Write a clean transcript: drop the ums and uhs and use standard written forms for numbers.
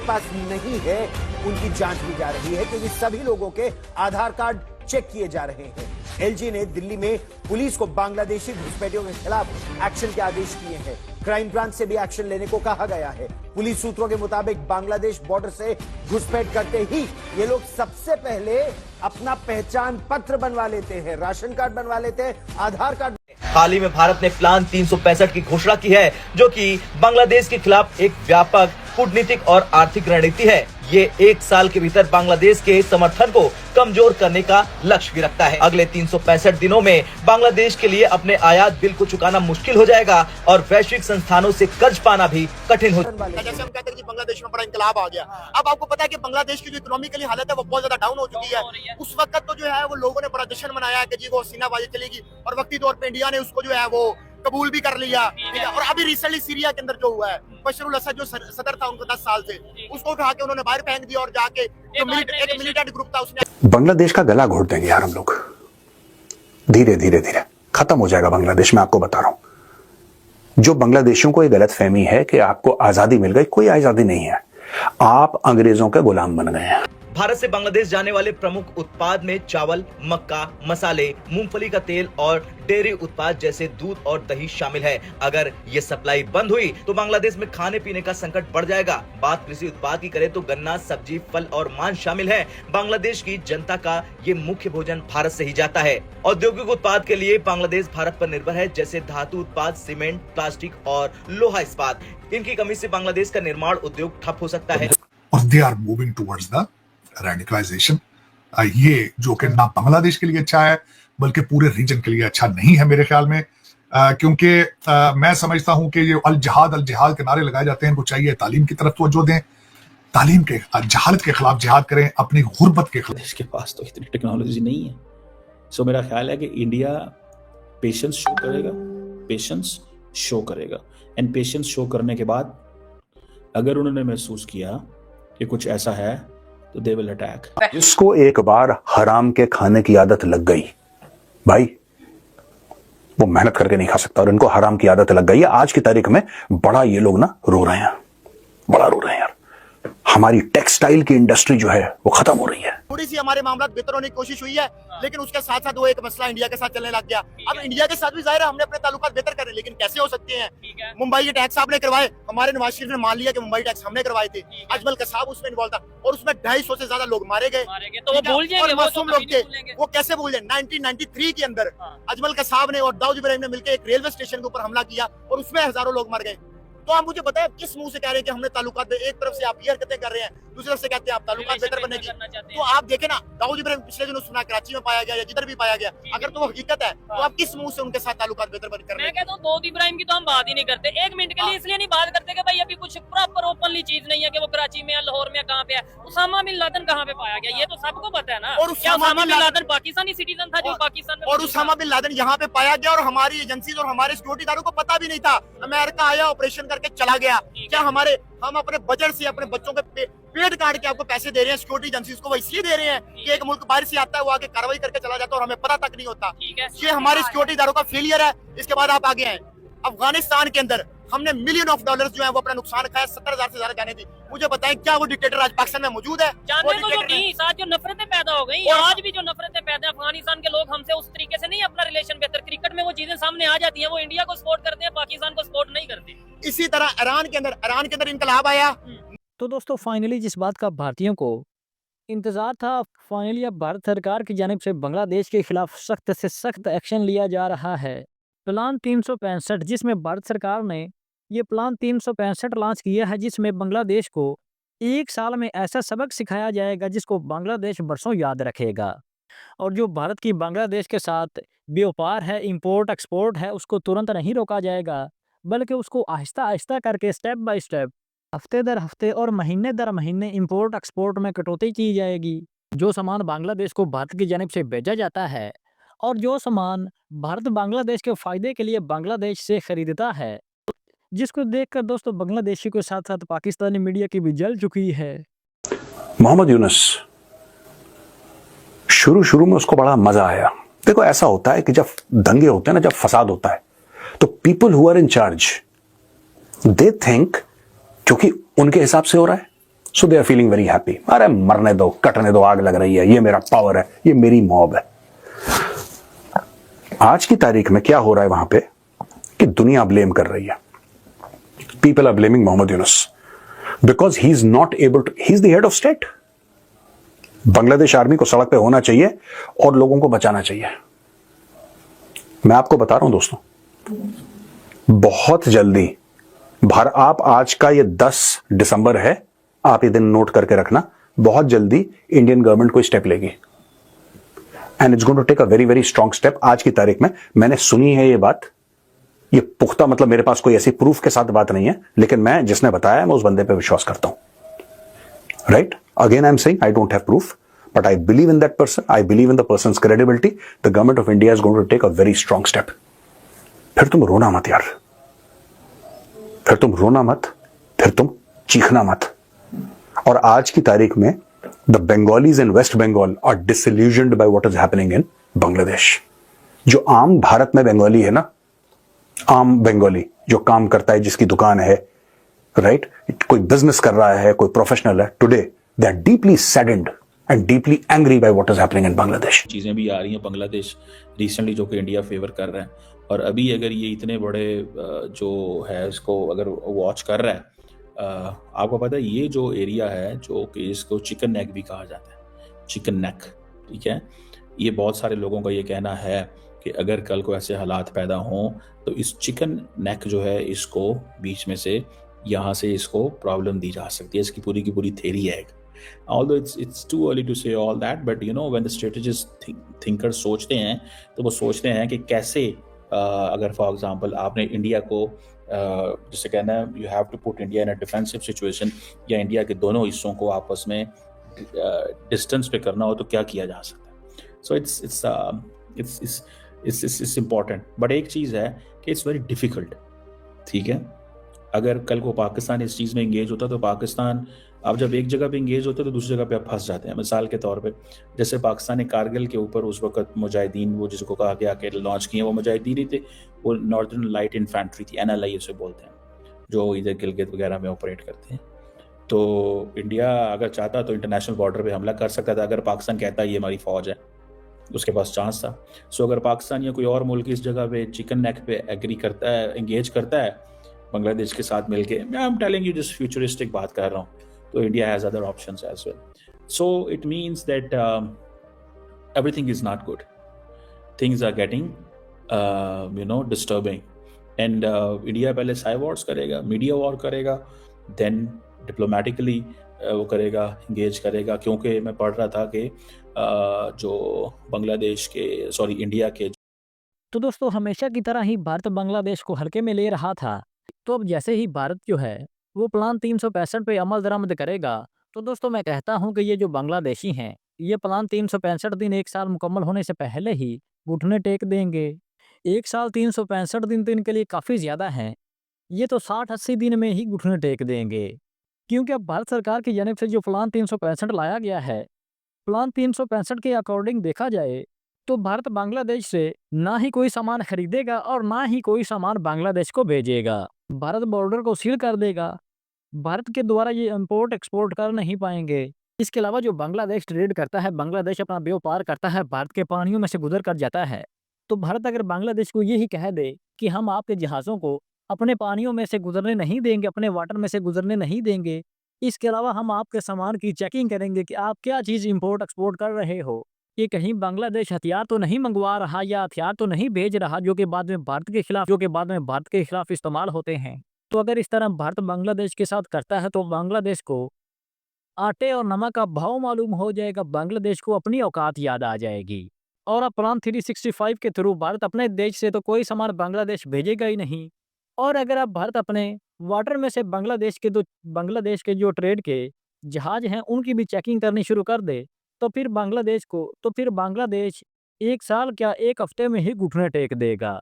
पास नहीं है उनकी जांच की जा रही है, क्योंकि सभी लोगों के आधार कार्ड चेक किए जा रहे हैं। एलजी ने दिल्ली में पुलिस को बांग्लादेशी घुसपैठियों के खिलाफ एक्शन के आदेश दिए हैं। क्राइम ब्रांच से भी एक्शन लेने को कहा गया है। पुलिस सूत्रों के मुताबिक बांग्लादेश बॉर्डर से घुसपैठ करते ही ये लोग सबसे पहले अपना पहचान पत्र बनवा लेते हैं, राशन कार्ड बनवा लेते हैं, आधार कार्ड। हाल ही में भारत ने प्लान 365 की घोषणा की है, जो कि बांग्लादेश के खिलाफ एक व्यापक कूटनीतिक और आर्थिक रणनीति है। ये 1 साल के भीतर बांग्लादेश के समर्थन को कमजोर करने का लक्ष्य भी रखता है। अगले 365 दिनों में बांग्लादेश के लिए अपने आयात बिल को चुकाना मुश्किल हो जाएगा और वैश्विक संस्थानों से कर्ज पाना भी कठिन हो जाएगा। जैसे हम कहते हैं कि बांग्लादेश में बड़ा इंकलाब आ गया। अब आपको पता है कि बांग्लादेश की जो इकोनॉमिकली हालत है वो बहुत ज्यादा डाउन हो चुकी है। उस वक्त तो जो है वो लोगों ने बड़ा जश्न मनाया कि जी वो सीनाबाजी चलेगी, और वक्ती तौर पर इंडिया ने उसको जो है वो कबूल भी कर लिया। ठीक है, और अभी रिसेंटली सीरिया के अंदर जो हुआ है, बशर अल-असद जो सदर था उनको 10 साल से, उसको उठा के उन्होंने बाहर फेंक दिया और जाके जो एक मिलिटेंट ग्रुप था उसने बांग्लादेश का गला घोट देंगे यार हम लोग। धीरे धीरे धीरे खत्म हो जाएगा बांग्लादेश, मैं आपको बता रहा हूं। जो बांग्लादेशियों को ये गलत फहमी है कि आपको आजादी मिल गई, कोई आजादी नहीं है। आप अंग्रेजों के गुलाम बन गए हैं। भारत से बांग्लादेश जाने वाले प्रमुख उत्पाद में चावल, मक्का, मसाले, मूंगफली का तेल और डेयरी उत्पाद जैसे दूध और दही शामिल है। अगर ये सप्लाई बंद हुई तो बांग्लादेश में खाने पीने का संकट बढ़ जाएगा। बात कृषि उत्पाद की करें तो गन्ना, सब्जी, फल और मांस शामिल है। बांग्लादेश की जनता का ये मुख्य भोजन भारत से ही जाता है। औद्योगिक उत्पाद के लिए बांग्लादेश भारत पर निर्भर है, जैसे धातु उत्पाद, सीमेंट, प्लास्टिक और लोहा इस्पात। इनकी कमी से बांग्लादेश का निर्माण उद्योग ठप हो सकता है। They are moving towards the radicalization। ये जो कि ना बांग्लादेश के लिए अच्छा है बल्कि पूरे रीजन के लिए अच्छा नहीं है मेरे ख्याल में, क्योंकि मैं समझता हूं कि ये अल जिहाद के नारे लगाए जाते हैं। इनको चाहिए तालीम की तरफ तवज्जो दें, तालीम के जहालत के खिलाफ जिहाद करें, अपनी गुर्बत के खिलाफ। इसके पास तो इतनी टेक्नोलॉजी नहीं है। सो मेरा ख्याल है कि इंडिया पेशेंस शो करेगा एंड पेशेंस शो करने के बाद अगर उन्होंने महसूस किया कि कुछ ऐसा है तो दे विल अटैक। जिसको एक बार हराम के खाने की आदत लग गई भाई, वो मेहनत करके नहीं खा सकता, और इनको हराम की आदत लग गई है। आज की तारीख में बड़ा ये लोग ना रो रहे हैं, बड़ा रो रहे हैं यार। हमारी टेक्सटाइल की इंडस्ट्री जो है वो खत्म हो रही है। थोड़ी सी हमारे मामला बेहतर होने की कोशिश हुई है, लेकिन उसके साथ साथ वो एक मसला इंडिया के साथ चलने लग गया। अब इंडिया के साथ भी जाहिर है हमने अपने ताल्लुकात बेहतर करे, लेकिन कैसे हो सकते हैं? मुंबई के टैक्स आपने करवाए, हमारे नवाज शरीफ ने मान लिया कि मुंबई टैक्स हमने करवाए थे। अजमल कसाब उसमें इन्वॉल्व था और उसमें 250 से ज्यादा लोग मारे गए। तो वो भूल जाएंगे, मासूम लोग थे, वो कैसे भूल जाए? 1993 के अंदर अजमल कसाब ने और दाऊद इब्राहिम ने मिलकर एक रेलवे स्टेशन के ऊपर हमला किया और उसमें हजारों लोग मर गए। तो आप मुझे बताएं किस मुंह से कह रहे हैं कि हमने ताल्लुकात, एक तरफ से आप ये हरकतें कर रहे हैं, दूसरी तरफ से कहते हैं आप ताल्लुकात बेहतर बनने की। तो आप देखें ना, दाऊद इब्राहिम पिछले दिनों सुना कराची में पाया गया या जिधर भी पाया गया, अगर तो वो हकीकत है तो आप किस मुंह से उनके साथ ताल्लुकात बेहतर कर रहे हैं? मैं कहता हूं दाऊद इब्राहिम की तो हम बात ही नहीं करते 1 मिनट के लिए, इसलिए नहीं बात करते कि भाई अभी कुछ प्रॉपर ओपनली चीज नहीं है कि वो कराची में, लाहौर में, कहां पे है। उसामा बिन लादेन कहां पे पाया गया, ये तो सबको पता है ना। और Osama bin Laden Pakistani citizen था जो पाकिस्तान में, और उसामा बिन लादेन यहाँ पे पाया गया और हमारी एजेंसीज और हमारे सिक्योरिटीदारों को पता भी नहीं था। अमेरिका आया, ऑपरेशन करके चला गया। क्या हम अपने बजट से अपने बच्चों के पेट काट के आपको पैसे दे रहे हैं सिक्योरिटी एजेंसीज को? वो इसलिए दे रहे हैं कि एक मुल्क बाहर से आता है, वो आके कार्रवाई करके चला जाता है और हमें पता तक नहीं होता। ये हमारे सिक्योरिटीदारों का फेलियर है। इसके बाद आप आगे आए, अफगानिस्तान के अंदर हमने $1 मिलियन जो है वो अपना नुकसान खाया, 70,000 से ज्यादा जाने थी। मुझे बताएं क्या वो डिक्टेटर आज पाकिस्तान में मौजूद है? जो नफरतें पैदा हो गई, आज भी जो नफरतें पैदा, अफगानिस्तान के लोग हमसे उस तरीके से नहीं अपना रिलेशन बेहतर, क्रिकेट में वो चीजें सामने आ जाती हैं, वो इंडिया को सपोर्ट करते हैं, पाकिस्तान को सपोर्ट नहीं करते। इसी तरह ईरान के अंदर इंकलाब आया। तो दोस्तों फाइनली जिस बात का भारतीयों को इंतजार था, फाइनली अब भारत सरकार की जानिब से बांग्लादेश के खिलाफ सख्त से सख्त एक्शन लिया जा रहा है। प्लान 365, जिसमें भारत सरकार ने ये प्लान 365 लॉन्च किया है, जिसमें बांग्लादेश को 1 साल में ऐसा सबक सिखाया जाएगा जिसको बांग्लादेश बरसों याद रखेगा। और जो भारत की बांग्लादेश के साथ व्यापार है, इंपोर्ट एक्सपोर्ट है, उसको तुरंत नहीं रोका जाएगा, बल्कि उसको आहिस्ता आहिस्ता करके स्टेप बाय स्टेप, हफ्ते दर हफ्ते और महीने दर महीने इंपोर्ट एक्सपोर्ट में कटौती की जाएगी। जो सामान बांग्लादेश को भारत की जानिब से भेजा जाता है और जो सामान भारत बांग्लादेश के फ़ायदे के लिए बांग्लादेश से ख़रीदता है, जिसको देखकर दोस्तों बांग्लादेशी के साथ साथ पाकिस्तानी मीडिया की भी जल चुकी है। मोहम्मद यूनुस शुरू में उसको बड़ा मजा आया। देखो ऐसा होता है कि जब दंगे होते हैं ना, जब फसाद होता है, तो people who are in charge they think क्योंकि उनके हिसाब से हो रहा है, so they are feeling very happy. अरे मरने दो, कटने दो, आग लग रही है, ये मेरा पावर है, ये मेरी मॉब है। आज की तारीख में क्या हो रहा है वहां पे कि दुनिया ब्लेम कर रही है। People are blaming Muhammad Yunus because he is not able to, he is the head of state. Bangladesh army को सड़क पे होना चाहिए और लोगों को बचाना चाहिए। मैं आपको बता रहा हूं दोस्तों, बहुत जल्दी आप आज का ये 10 दिसंबर है, आप ये दिन नोट करके रखना, बहुत जल्दी इंडियन गवर्नमेंट कोई स्टेप लेगी and it's going to take a very very strong step. आज की तारीख में मैंने सुनी है ये बात, ये पुख्ता, मतलब मेरे पास कोई ऐसी प्रूफ के साथ बात नहीं है, लेकिन मैं जिसने बताया मैं उस बंदे पे विश्वास करता हूं। Right, again I am saying I don't have proof, but I believe in that person. I believe in the person's credibility. The government of India is going to take a very strong step. फिर तुम रोना मत यार, फिर तुम रोना मत, फिर तुम चीखना मत। और आज की तारीख में the Bengalis in West Bengal are disillusioned by what is happening in Bangladesh. जो आम भारत में बंगाली है ना, आम बंगाली जो काम करता है, जिसकी दुकान है, राइट, कोई बिजनेस कर रहा है, कोई प्रोफेशनल है, today they are deeply saddened and deeply angry by what is happening in Bangladesh. चीज़ें भी आ रही हैं बांग्लादेश रिसेंटली जो कि इंडिया फेवर कर रहा है, और अभी अगर ये इतने बड़े जो है इसको अगर वॉच कर रहा है, आपको पता है ये जो एरिया है जो कि इसको चिकन नेक भी कहा जाता है, चिकन नेक, ठीक है। ये बहुत सारे लोगों का ये कहना है कि अगर कल को ऐसे हालात पैदा हों तो इस चिकन नेक जो है इसको बीच में से यहाँ से इसको प्रॉब्लम दी जा सकती है। इसकी पूरी की पूरी थेरी है। Although it's too early to say all that, but you know when the strategist thinkers सोचते हैं तो वो सोचते हैं कि कैसे अगर फॉर एग्जांपल आपने इंडिया को जिसे कहना है you have to put India in a defensive situation, या इंडिया के दोनों हिस्सों को आपस में डिस्टेंस पे करना हो तो क्या किया जा सकता है। So it's important, बट एक चीज़ है कि it's very difficult, ठीक है। अगर कल को पाकिस्तान इस चीज़ में इंगेज होता तो पाकिस्तान, आप जब एक जगह पे इंगेज होते तो दूसरी जगह पे आप फंस जाते हैं। मिसाल के तौर पे जैसे पाकिस्तान ने कारगिल के ऊपर उस वक्त मुजाहिदीन, वो जिसको कहा गया कि लॉन्च किए, वो मुजाहिदीन ही थे, वो नॉर्दर्न लाइट इन्फेंट्री थी, NLI उसे बोलते हैं, जो इधर गिलगित वगैरह में ऑपरेट करते हैं। तो इंडिया अगर चाहता तो इंटरनेशनल बॉर्डर पर हमला कर सकता था। अगर पाकिस्तान कहता है ये हमारी फ़ौज है, उसके पास चांस था। सो अगर पाकिस्तान या कोई और मुल्क इस जगह पे चिकन नेक पे एग्री करता है, इंगेज करता है बांग्लादेश के साथ मिलके, I am telling you just futuristic बात कर रहा हूँ, तो India has other options as well. So it means that everything is not good, things are getting disturbing, and India पहले साइबर वॉर्स करेगा, मीडिया वॉर करेगा, देन डिप्लोमेटिकली वो करेगा, इंगेज करेगा। क्योंकि मैं पढ़ रहा था कि जो बांग्लादेश के, सॉरी इंडिया के, तो दोस्तों हमेशा की तरह ही भारत बांग्लादेश को हल्के में ले रहा था। तो अब जैसे ही भारत जो है वो प्लान 365 पे अमल दरामद करेगा, तो दोस्तों मैं कहता हूं कि ये जो बांग्लादेशी हैं ये प्लान 365 दिन, एक साल मुकम्मल होने से पहले ही घुटने टेक देंगे। एक साल 365 दिन तो इनके लिए काफ़ी ज़्यादा है, ये तो 60-80 दिन में ही घुटने टेक देंगे। क्योंकि अब भारत सरकार की जानिब से जो प्लान 365 लाया गया है, प्लान 365 के अकॉर्डिंग देखा जाए तो भारत बांग्लादेश से ना ही कोई सामान खरीदेगा और ना ही कोई सामान बांग्लादेश को भेजेगा। भारत बॉर्डर को सील कर देगा, भारत के द्वारा ये इंपोर्ट एक्सपोर्ट कर नहीं पाएंगे। इसके अलावा जो बांग्लादेश ट्रेड करता है, बांग्लादेश अपना व्यापार करता है, भारत के पानियों में से गुजर कर जाता है। तो भारत अगर बांग्लादेश को यही कह दे कि हम आपके जहाज़ों को अपने पानियों में से गुजरने नहीं देंगे, अपने वाटर में से गुजरने नहीं देंगे, इसके अलावा हम आपके सामान की चेकिंग करेंगे कि आप क्या चीज़ इंपोर्ट एक्सपोर्ट कर रहे हो, कि कहीं बांग्लादेश हथियार तो नहीं मंगवा रहा या हथियार तो नहीं भेज रहा जो कि बाद में भारत के खिलाफ इस्तेमाल होते हैं। तो अगर इस तरह भारत बांग्लादेश के साथ करता है तो बांग्लादेश को आटे और नमक का भाव मालूम हो जाएगा, बांग्लादेश को अपनी औकात याद आ जाएगी। और अब प्लान 365 के थ्रू भारत अपने देश से तो कोई सामान बांग्लादेश भेजेगा ही नहीं। और अगर अब भारत अपने वाटर में से बांग्लादेश के जो ट्रेड के जहाज हैं उनकी भी चेकिंग करनी शुरू कर दे, तो फिर बांग्लादेश एक साल क्या एक हफ्ते में ही घुटने टेक देगा।